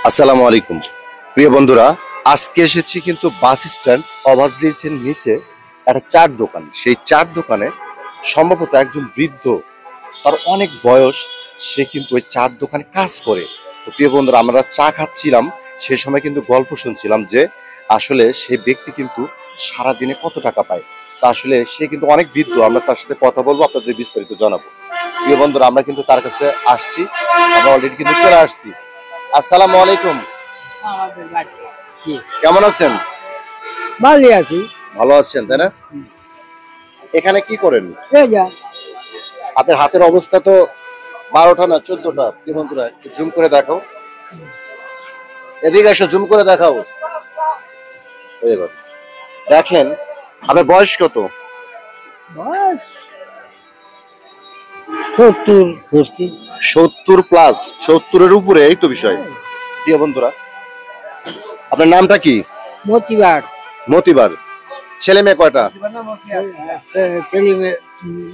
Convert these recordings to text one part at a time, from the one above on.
আসসালামু আলাইকুম প্রিয় বন্ধুরা, আজকে এসেছি কিন্তু বাস স্ট্যান্ড ওভারব্রিজের নিচে একটা চার দোকান। সেই চার দোকানে সম্ভবত একজন বৃদ্ধ, তার অনেক বয়স, সে কিন্তু ওই চার দোকানে কাজ করে। তো প্রিয় বন্ধুরা, আমরা চা খাচ্ছিলাম, সেই সময় কিন্তু গল্প শুনছিলাম যে আসলে সেই ব্যক্তি কিন্তু সারাদিনে কত টাকা পায়। তা আসলে সে কিন্তু অনেক বৃদ্ধ, আমরা তার সাথে কথা বলবো, আপনাদের বিস্তারিত জানাবো। প্রিয় বন্ধুরা, আমরা কিন্তু তার কাছে আসছি, আমরা অলরেডি কিন্তু চলে আসছি। আসসালামু আলাইকুম, কেমন আছেন? ভালো আছি। ভালো আছেন তাই না? এখানে কি করেন? আপনার হাতের অবস্থা তো 12টা না 14টা। কি বন্ধুরা, একটু জুম করে দেখাও, এদিকে এসো, জুম করে দেখাও। এই দেখো, দেখেন আপনার বয়স কত? বয়স 70 করছি। 70 প্লাস, 70-এর উপরে, এই তো বিষয়। প্রিয় বন্ধুরা, আপনার নামটা কি? মতিবার। মতিবার। ছেলে মেয়ে কয়টা? ছেলে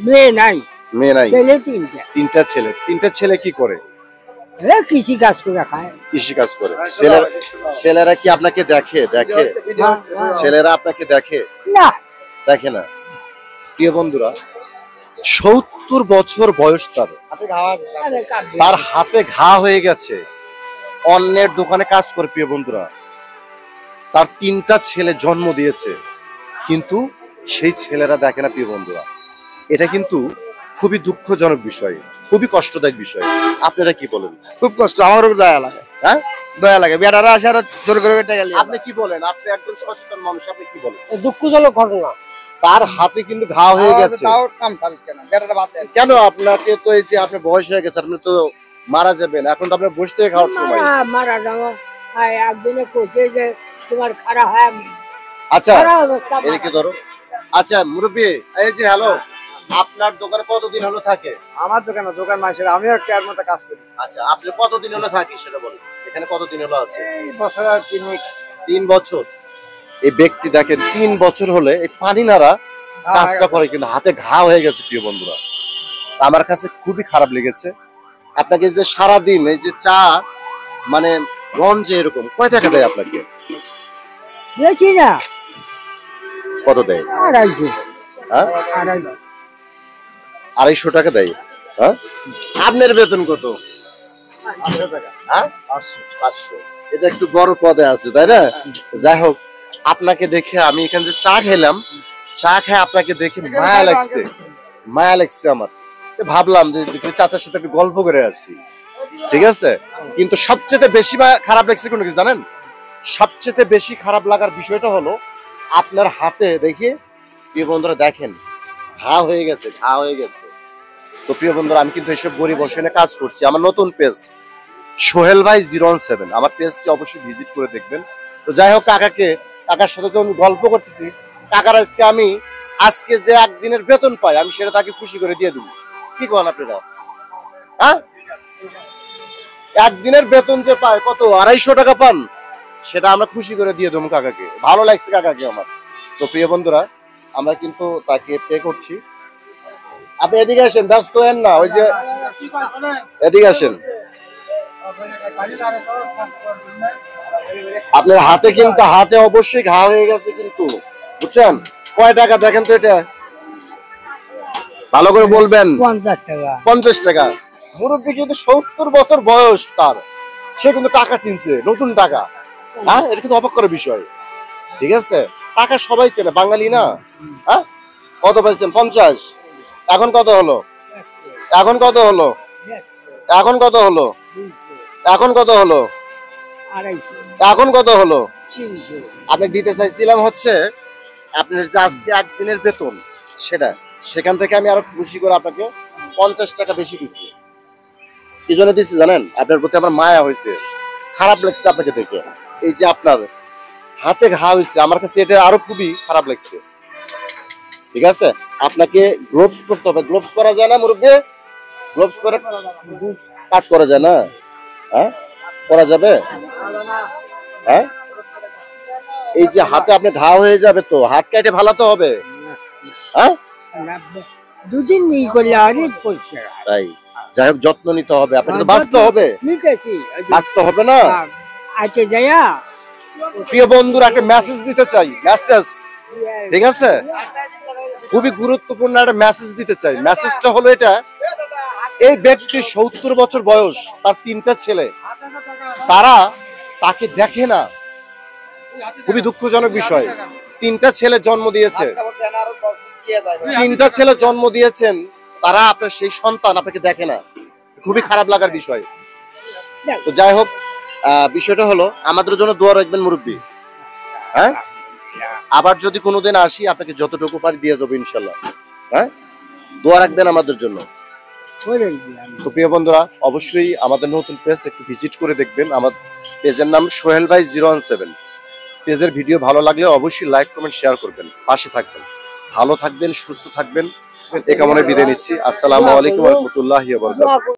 মেয়ে নাই। মেয়ে নাই? ছেলে তিনটা। তিনটা ছেলে। তিনটা ছেলে কি করে? কৃষি কাজ করে খায়। কৃষি কাজ করে। ছেলেরা কি আপনাকে দেখে? ছেলেরা আপনাকে দেখে না, দেখে না। প্রিয় বন্ধুরা, 70 বছর বয়স তার হাতে ঘা হয়ে গেছে, অন্যের দোকানে কাজ করে। প্রিয় বন্ধুরা, তার তিনটা ছেলে জন্ম দিয়েছে, কিন্তু সেই ছেলেরা দেখে না। প্রিয় বন্ধুরা, এটা কিন্তু খুবই দুঃখজনক বিষয়, খুবই কষ্টদায়ক বিষয়। আপনারা কি বলেন? খুব কষ্ট, আমারও দয়া লাগে। হ্যাঁ, দয়া লাগে, বেটারা আসে আর জোর করে বেটা গেলে। আপনি কি বলেন? আপনি একজন সচেতন মানুষ, আপনি কি বলেন? দুঃখজনক ঘটনা। তার হাতে কিন্তু ঘা হয়ে গেছে। তাও কাম চালিচ্ছে না, বেটারা বাদ দেয়। কেন? আপনাকে তো এই যে আপনার বয়স হয়ে গেছে, আপনি তো মারা যাবেন, এখন তো আপনার বসে থেকে খাওয়ার সময়। মারা যাবো। একদিনে কোচে যে তোমার খারাপ হয়। আচ্ছা, এদিকে ধরো। আচ্ছা মুরব্বী, এই যে হ্যালো, আপনার দোকানে কতদিন হলো থাকে? আমার দোকান মাসের, আমিও একটা মতো কাজ করি। আচ্ছা, আপনি কতদিন হলো থাকি সেটা বলুন। এখানে কতদিন হলো আছে? এই বছর আর 3 বছর। এই ব্যক্তি দেখেন 3 বছর হলে এই পানি নাড়া কাজটা করে, কিন্তু হাতে ঘা হয়ে গেছে। প্রিয় বন্ধুরা, আমার কাছে খুবই খারাপ লেগেছে। আপনাকে যে সারাদিন এই যে চা, মানে গঞ্জে এরকম কয় টাকা দেয় আপনাকে? বেশি না, কত দেয়? 250। হ্যাঁ, 250 টাকা দেয়। হ্যাঁ, আপনার বেতন কত? 800 টাকা। হ্যাঁ, 500। এটা একটু বড় পদে আছে তাই না? যাই হোক, আপনাকে দেখে আমি এখানে যে চা খেলাম, চা খেয়ে আপনাকে দেখে মায়া লাগছে আমার। ভাবলাম যে একটু চাচার সাথে একটু গল্প করে আসি, ঠিক আছে? কিন্তু সবচেয়ে বেশি খারাপ লাগছে কোনো কিছু জানেন? সবচেয়ে বেশি খারাপ লাগার বিষয়টা হলো আপনার হাতে দেখে, প্রিয় বন্ধুরা দেখেন, ঘা হয়ে গেছে। তো প্রিয় বন্ধুরা, আমি কিন্তু এইসব গরিব অসহায় কাজ করছি। আমার নতুন পেজ সোহেল ভাই 017, আমার পেজটি অবশ্যই ভিজিট করে দেখবেন। তো যাই হোক, কাকার সাথে যখন গল্প করতেছি, কাকার আজকে যে একদিনের বেতন পাই, আমি সেটা তাকে খুশি করে দিয়ে দেবো। কি করেন আপনারা? হ্যাঁ, একদিনের বেতন যে পায় কত, 250 টাকা পান, সেটা আমরা খুশি করে দিয়ে দেবো কাকাকে। ভালো লাগছে কাকাকে আমার। তো প্রিয় বন্ধুরা, আমরা কিন্তু তাকে পে করছি। আপনি এদিকে আসেন, ব্যস্ত হেন না, ওই যে এদিকে আসেন। আপনার হাতে অবশ্যই ঘা হয়ে গেছে কিন্তু, বুঝছেন? কয় টাকা দেখেন তো, এটা ভালো করে বলবেন। 50 টাকা। 50 টাকা। মুরব্বী কিন্তু 70 বছর বয়স তার, সে কিন্তু টাকা চিনছে, নতুন টাকা। হ্যাঁ, এটা কিন্তু অবাক করার বিষয়। ঠিক আছে, টাকা সবাই চেনে, বাঙালি না? হ্যাঁ, কত পাইছেন? 50। এখন কত হলো? এখন কত হলো? 300। আপনি দিতে চাইছিলাম হচ্ছে আপনার যে আজকে একদিনের বেতন, সেখান থেকে আমি আরো খুশি করে আপনাকে 50 টাকা বেশি দিচ্ছি। কি জন্য দিচ্ছি জানেন? আপনার প্রতি আমার মায়া হয়েছে, খারাপ লাগছে আপনাকে দেখে। এই যে আপনার হাতে ঘা হয়েছে, আমার কাছে এটা আরো খুবই খারাপ লাগছে। ঠিক আছে, আপনাকে গ্লোভস করতে হবে। গ্লোভস করা যায় না মুরব্বী? গ্লোভস করে কাজ করা যায় না? হ্যাঁ, করা যাবে? হ্যাঁ, এই যে হাতে আপনি ঘা হয়ে যাবে, তো হাত কেটে ভালাতে হবে। হ্যাঁ, দুদিন নেই করলে আরে পরিষ্কার। তাই যাই হোক, যত্ন নিতে হবে, আপনাকে তো বাঁচতে হবে। ঠিক আছে, বাঁচতে হবে না? আচ্ছা যাইয়া প্রিয় বন্ধুরা একটা মেসেজ দিতে চাই, মেসেজ, ঠিক আছে? খুবই গুরুত্বপূর্ণ একটা মেসেজ দিতে চাই। মেসেজটা হলো এটা, এই ব্যক্তি 70 বছর বয়স, তার 3টা ছেলে, তারা তাকে দেখে না। খুবই দুঃখজনক বিষয়। 3টা ছেলে জন্ম দিয়েছে, 3টা ছেলে জন্ম দিয়েছেন, তারা আপনার সেই সন্তান আপনাকে দেখে না। খুবই খারাপ লাগার বিষয়। তো যাই হোক, বিষয়টা হলো আমাদের জন্য দোয়া রাখবেন মুরব্বী। হ্যাঁ, আবার যদি কোনোদিন আসি আপনাকে যতটুকু পারি দিয়ে যাবো ইনশাল্লাহ। হ্যাঁ, দোয়া রাখবেন আমাদের জন্য। তো প্রিয় বন্ধুরা, অবশ্যই আমাদের নতুন পেজ একটু ভিজিট করে দেখবেন। আমার পেজের নাম সোহেল ভাই 017। পেজের ভিডিও ভালো লাগলে অবশ্যই লাইক কমেন্ট শেয়ার করবেন, পাশে থাকবেন। ভালো থাকবেন, সুস্থ থাকবেন, এই কামনায় বিদায় নিচ্ছি। আসসালামু আলাইকুম ওয়া রাহমাতুল্লাহি ওয়া বারাকাতুহু।